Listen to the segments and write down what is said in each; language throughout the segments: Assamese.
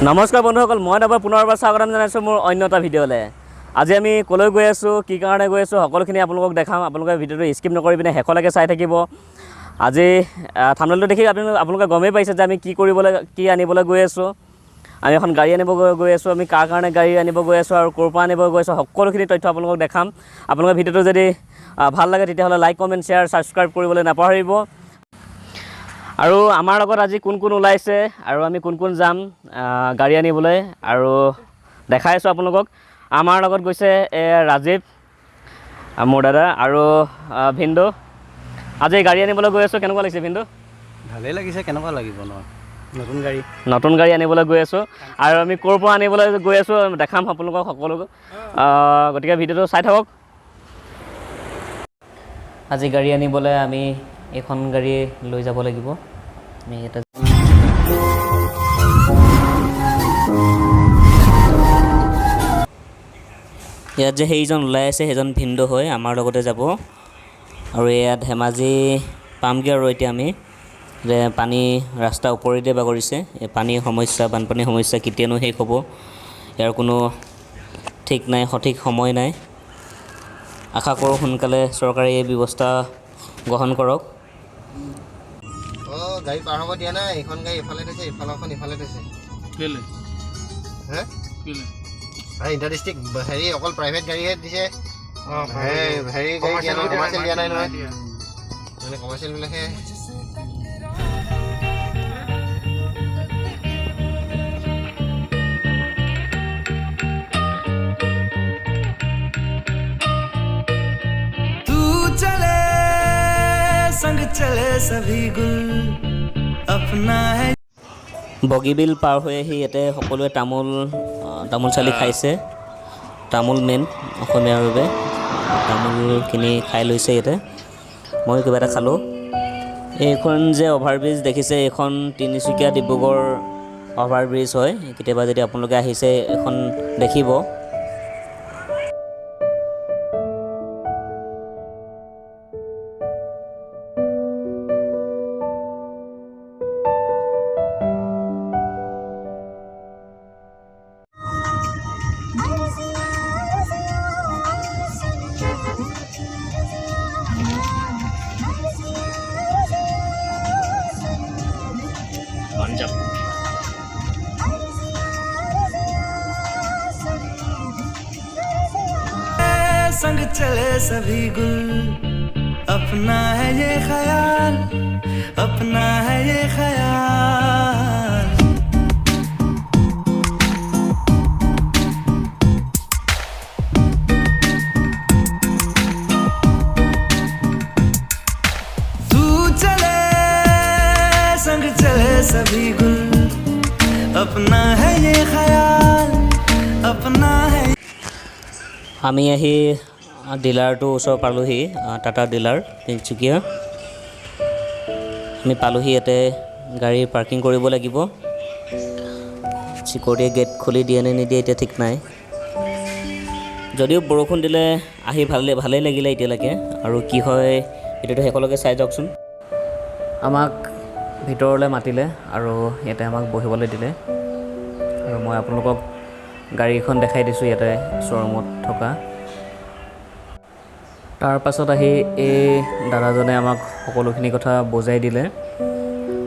নমস্কাৰ বন্ধুসকল, মই এবাৰ পুনৰবাৰ স্বাগতম জনাইছোঁ মোৰ অন্য এটা ভিডিঅ'লৈ। আজি আমি ক'লৈ গৈ আছোঁ, কি কাৰণে গৈ আছোঁ, সকলোখিনি আপোনালোকক দেখাম। আপোনালোকে ভিডিঅ'টো স্কিপ নকৰি পিনে শেষলৈকে চাই থাকিব। আজি থাম্বনেইলটো দেখি আপোনালোকে গমেই পাইছে যে আমি কি আনিবলৈ গৈ আছোঁ। আমি এখন গাড়ী আনিব গৈ আছোঁ। আমি কাৰ কাৰণে গাড়ী আনিব গৈ আছোঁ আৰু ক'ৰ পৰা আনিব গৈ আছোঁ, সকলোখিনি তথ্য আপোনালোকক দেখাম। আপোনালোকে ভিডিঅ'টো যদি ভাল লাগে তেতিয়াহ'লে লাইক, কমেণ্ট, শ্বেয়াৰ, ছাবস্ক্ৰাইব কৰিবলৈ নাপাহৰিব। আৰু আমাৰ লগত আজি কোন কোন ওলাইছে আৰু আমি কোন কোন যাম গাড়ী আনিবলৈ আৰু দেখাই আছোঁ আপোনালোকক। আমাৰ লগত গৈছে ৰাজীৱ, মোৰ দাদা আৰু ভিন্দু। আজি গাড়ী আনিবলৈ গৈ আছোঁ। কেনেকুৱা লাগিছে ভিন্দু? ভালেই লাগিছে, কেনেকুৱা লাগিব ন, নতুন গাড়ী আনিবলৈ গৈ আছোঁ। আৰু আমি ক'ৰ পৰা আনিবলৈ গৈ আছোঁ দেখাম আপোনালোকক সকলোকে। গতিকে ভিডিঅ'টো চাই থাকক। আজি গাড়ী আনিবলৈ আমি এইখন গাড়ী লৈ যাব লাগিব। আমি এটা ইয়াত যে সেইজন ওলাই আছে সেইজন ভিন্দু হয়, আমাৰ লগতে যাব। আৰু এয়া ধেমাজি পামগৈ আৰু এতিয়া আমি যে পানী ৰাস্তাৰ ওপৰেদি বাগৰিছে। এই পানীৰ সমস্যা, বানপানীৰ সমস্যা কেতিয়ানো শেষ হ'ব ইয়াৰ কোনো ঠিক নাই, সঠিক সময় নাই। আশা কৰোঁ সোনকালে চৰকাৰে এই ব্যৱস্থা গ্ৰহণ কৰক। গাড়ী পাৰ হ'ব দিয়া নাই। এইখন গাড়ী ইফালে থৈছে, ইফালৰখন ইফালে থৈছে। ইণ্টাৰ ডিষ্ট্ৰিক্ট হেৰি অকল প্ৰাইভেট গাড়ীহে দিছে, হেৰি গাড়ী দিয়া নাই, কমাৰ্চিয়েল দিয়া নাই নহয়। মানে কমাৰ্চিয়েলবিলাকহে। বগীবিল পাৰ হৈ আহি ইয়াতে সকলোৱে তামোল চালি খাইছে। তামোল মেইন অসমীয়াৰ বাবে তামোলখিনি খাই লৈছে ইয়াতে। মই কিবা এটা খালোঁ। এইখন যে অভাৰব্ৰিজ দেখিছে, এইখন তিনিচুকীয়া ডিব্ৰুগড় অভাৰব্ৰিজ হয়। কেতিয়াবা যদি আপোনালোকে আহিছে এখন দেখিব। संग चले सभी गुल, अपना है ये ख्याल, अपना है ये ख्याल। तू चले संग चले सभी गुल, अपना है ये ख्याल, अपना है। আমি আহি ডিলাৰটো ওচৰ পালোহি, টাটা ডিলাৰ তিনিচুকীয়া। আমি পালোহি। ইয়াতে গাড়ী পাৰ্কিং কৰিব লাগিব। চিকিউৰিটিয়ে গেট খুলি দিয়ে নে নিদিয়ে এতিয়া ঠিক নাই। যদিও বৰষুণ দিলে আহি ভালেই লাগিলে এতিয়ালৈকে। আৰু কি হয় ভিডিঅ'টো শেষলৈকে চাই যাওকচোন। আমাক ভিতৰলৈ মাতিলে আৰু ইয়াতে আমাক বহিবলৈ দিলে। আৰু মই আপোনালোকক গাড়ীখন দেখাই দিছোঁ ইয়াতে শ্ব'ৰুমত থকা। তাৰ পাছত আহি এই দাদাজনে আমাক সকলোখিনি কথা বুজাই দিলে।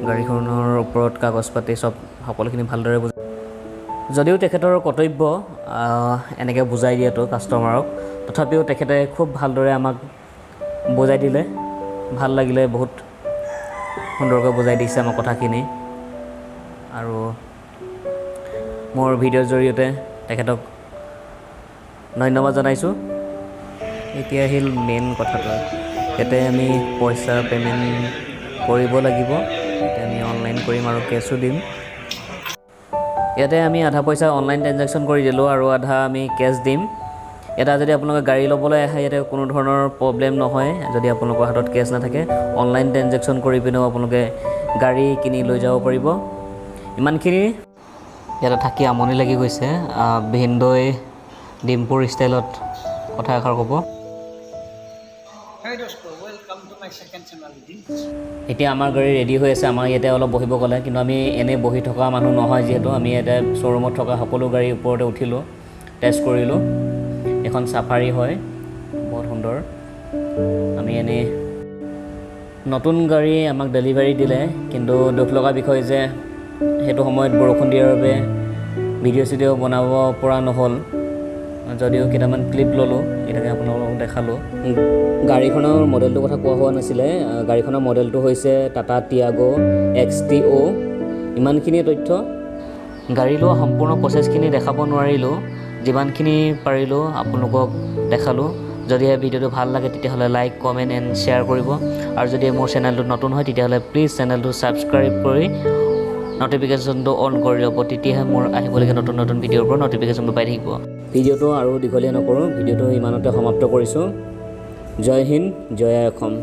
গাড়ীখনৰ ওপৰত কাগজ পাতি চব সকলোখিনি ভালদৰে বুজাই। যদিও তেখেতৰ কৰ্তব্য এনেকৈ বুজাই দিয়াটো কাষ্টমাৰক, তথাপিও তেখেতে খুব ভালদৰে আমাক বুজাই দিলে। ভাল লাগিলে, বহুত সুন্দৰকৈ বুজাই দিছে আমাক কথাখিনি। আৰু মোৰ ভিডিঅ'ৰ জৰিয়তে তেখেতক ধন্যবাদ জনাইছোঁ। এতিয়া আহিল মেইন কথাটো। ইয়াতে আমি পইচা পে'মেণ্ট কৰিব লাগিব। ইয়াতে আমি অনলাইন কৰিম আৰু কেছো দিম। ইয়াতে আমি আধা পইচা অনলাইন ট্ৰেঞ্জেকশ্যন কৰি দিলোঁ আৰু আধা আমি কেছ দিম। এটা যদি আপোনালোকে গাড়ী ল'বলৈ আহে ইয়াতে কোনো ধৰণৰ প্ৰব্লেম নহয়। যদি আপোনালোকৰ হাতত কেছ নাথাকে, অনলাইন ট্ৰেঞ্জেকশ্যন কৰি পিনেও আপোনালোকে গাড়ী কিনি লৈ যাব পাৰিব। ইমানখিনি। ইয়াতে থাকি আমনি লাগি গৈছে। ভিন্দুই ডিম্পুৰ ষ্টাইলত কথা এষাৰ ক'ব। Hey dosto, welcome to my এতিয়া আমাৰ গাড়ী ৰেডি হৈ আছে, আমাৰ ইয়াতে অলপ বহিব ক'লে, কিন্তু আমি এনেই বহি থকা মানুহ নহয় যিহেতু আমি ইয়াতে শ্ব'ৰুমত থকা সকলো গাড়ীৰ ওপৰতে উঠিলোঁ, টেষ্ট কৰিলোঁ। এখন চাফাৰী হয়, বহুত সুন্দৰ। আমি এনেই নতুন গাড়ী আমাক ডেলিভাৰী দিলে, কিন্তু দুখ লগা বিষয় যে সেইটো সময়ত বৰষুণ দিয়াৰ বাবে ভিডিঅ' বনাব পৰা নহ'ল, যদিও কেইটামান ক্লিপ ল'লোঁ, এটাকে আপোনালোকক দেখালোঁ। গাড়ীখনৰ মডেলটোৰ কথা কোৱা হোৱা নাছিলে। গাড়ীখনৰ মডেলটো হৈছে টাটা টিয়াগো XTO। ইমানখিনিয়ে তথ্য। গাড়ী লোৱা সম্পূৰ্ণ প্ৰচেছখিনি দেখাব নোৱাৰিলোঁ, যিমানখিনি পাৰিলোঁ আপোনালোকক দেখালোঁ। যদিহে ভিডিঅ'টো ভাল লাগে তেতিয়াহ'লে লাইক, কমেণ্ট এণ্ড শ্বেয়াৰ কৰিব। আৰু যদি মোৰ চেনেলটো নতুন হয় তেতিয়াহ'লে প্লিজ চেনেলটো ছাবস্ক্ৰাইব কৰি ন'টিফিকেশ্যনটো অন কৰি ল'ব, তেতিয়াহে মোৰ আহিবলগীয়া নতুন নতুন ভিডিঅ'ৰ পৰা ন'টিফিকেশ্যনটো পাই থাকিব। ভিডিঅ'টো আৰু দীঘলীয়া নকৰোঁ, ভিডিঅ'টো ইমানতে সমাপ্ত কৰিছোঁ। জয় হিন্দ, জয় অসম।